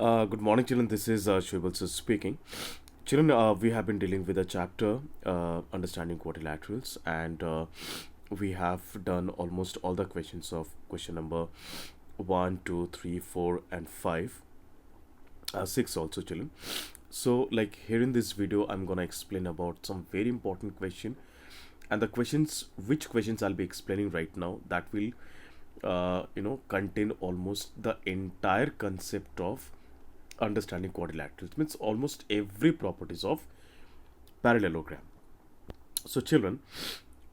Good morning, children. This is Shwebal sir speaking. Children, we have been dealing with a chapter, Understanding Quadrilaterals, and we have done almost all the questions of question number 1, 2, 3, 4, and 5. 6 also, children. So, like here in this video, I'm gonna explain about some very important question, and the questions, which questions I'll be explaining right now, that will contain almost the entire concept of understanding quadrilaterals, means almost every properties of parallelogram. So children,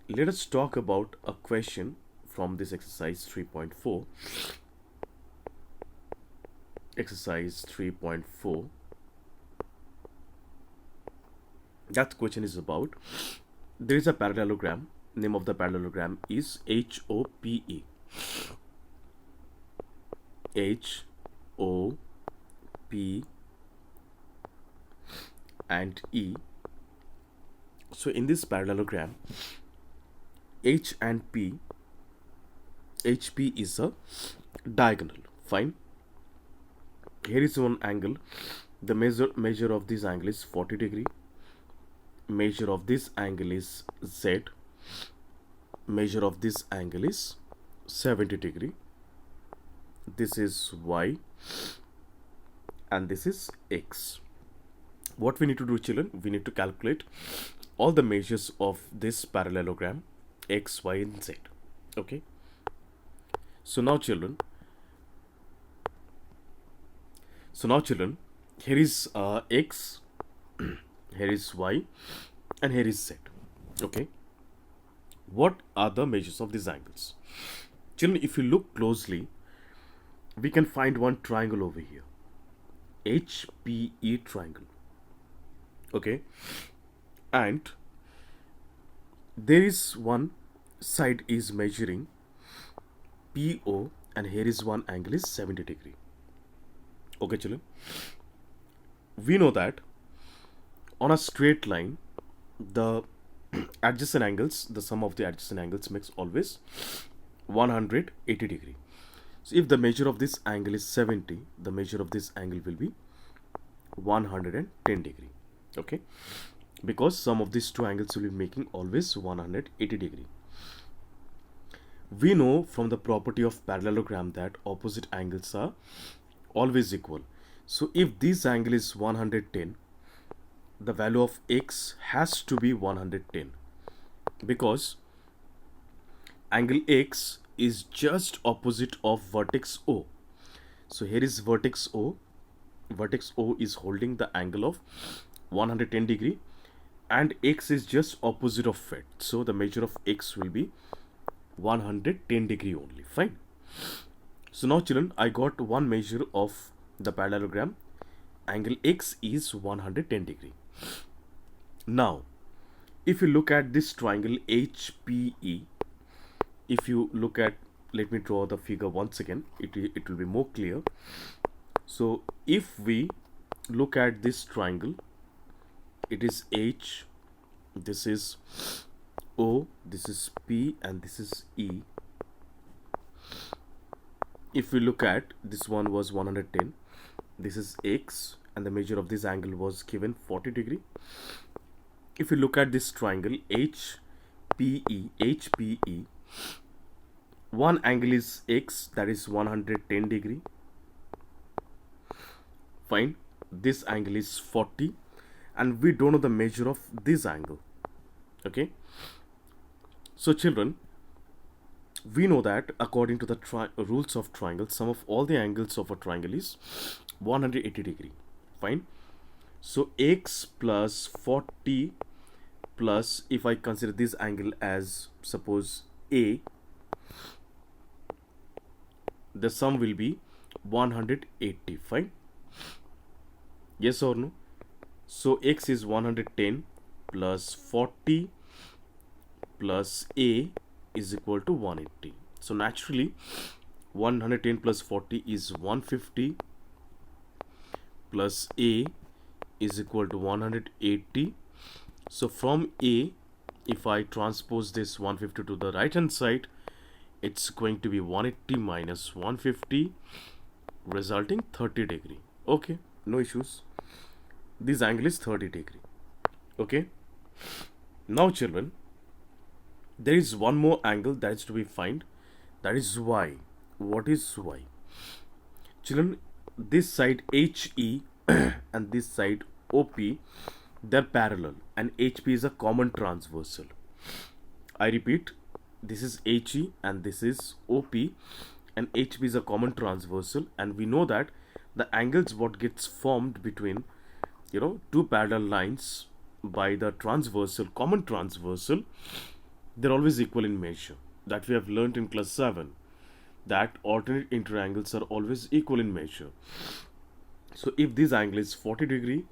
let us talk about a question from this exercise 3.4. Exercise 3.4, that question is about, there is a parallelogram, name of the parallelogram is HOPE. HOP and E. So in this parallelogram, H and P, HP is a diagonal. Fine. Here is one angle. The measure of this angle is 40 degree. Measure of this angle is Z. Measure of this angle is 70 degree. This is Y and this is X. What we need to do, children, we need to calculate all the measures of this parallelogram X, Y, and Z. Okay. So now children, here is X, here is Y, and here is Z. Okay. What are the measures of these angles? Children, if you look closely, we can find one triangle over here. HPE triangle. Okay. And there is one side is measuring PO, and here is one angle is 70 degree. Okay, children. We know that on a straight line, the adjacent angles, the sum of the adjacent angles makes always 180 degree. So if the measure of this angle is 70, the measure of this angle will be 110 degree. Okay, because sum of these two angles will be making always 180 degree. We know from the property of parallelogram that opposite angles are always equal. So if this angle is 110, the value of X has to be 110, because angle X is just opposite of vertex O. So here is vertex O. Vertex O is holding the angle of 110 degree, and X is just opposite of it. So the measure of X will be 110 degree only. Fine. So now children, I got one measure of the parallelogram. Angle X is 110 degree. Now, if you look at this triangle HPE, if you look at, let me draw the figure once again, it will be more clear. So if we look at this triangle, it is H, this is O, this is P, and this is E. If we look at, this one was 110, this is X, and the measure of this angle was given 40 degree. If you look at this triangle HPE, one angle is X, that is 110 degree. Fine. This angle is 40, and we don't know the measure of this angle. Okay. So children, we know that according to the rules of triangle, sum of all the angles of a triangle is 180 degree. Fine. So X plus 40 plus, if I consider this angle as suppose A, the sum will be 180. Fine. Yes or no? So X is 110 plus 40 plus A is equal to 180. So naturally 110 plus 40 is 150 plus A is equal to 180. So from A, if I transpose this 150 to the right hand side, it's going to be 180 minus 150, resulting 30 degree. Okay, no issues. This angle is 30 degree. Okay. Now children, there is one more angle that is to be found. That is y. What is y? Children, this side HE and this side OP, they're parallel, and HP is a common transversal. I repeat, this is HE and this is OP, and HP is a common transversal, and we know that the angles what gets formed between two parallel lines by the transversal, common transversal, they're always equal in measure. That we have learned in class 7, that alternate interangles are always equal in measure. So if this angle is 40 degree,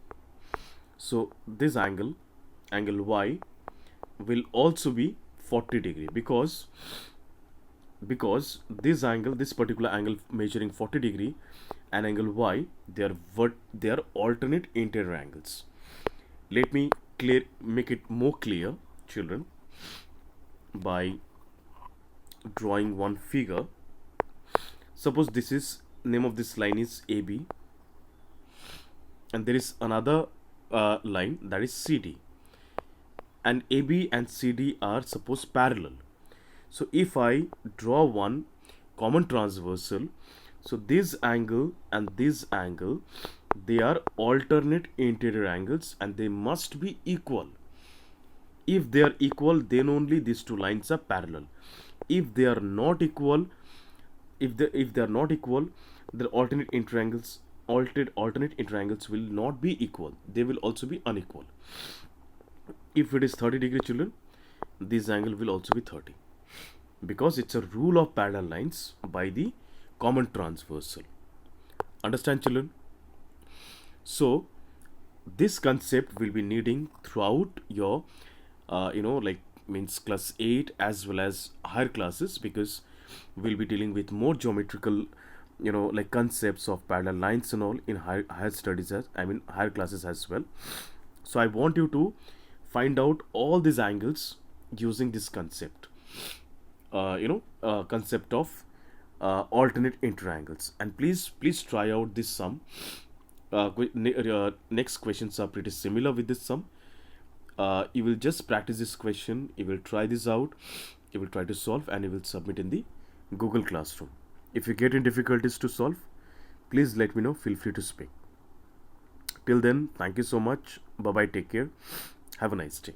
so this angle y, will also be 40 degree, because this particular angle measuring 40 degree and angle y, they are alternate interior angles. Let me make it more clear, children, by drawing one figure. Suppose this is name of this line is AB, and there is another line that is CD, and AB and CD are suppose parallel. So if I draw one common transversal, so this angle and this angle, they are alternate interior angles and they must be equal. If they are equal, then only these two lines are parallel. If they are not equal, if they are not equal, the alternate interangles will not be equal. They will also be unequal. If it is 30 degree, children, this angle will also be 30, because it's a rule of parallel lines by the common transversal. Understand, children? So this concept will be needing throughout your means class 8 as well as higher classes, because we'll be dealing with more geometrical concepts of parallel lines and all in higher studies, higher classes as well. So I want you to find out all these angles using this concept, concept of alternate interangles. And please try out this sum. Next questions are pretty similar with this sum. You will just practice this question, you will try this out, you will try to solve, and you will submit in the Google Classroom. If you get in difficulties to solve, please let me know, feel free to speak. Till then, thank you so much. Bye bye, take care, have a nice day.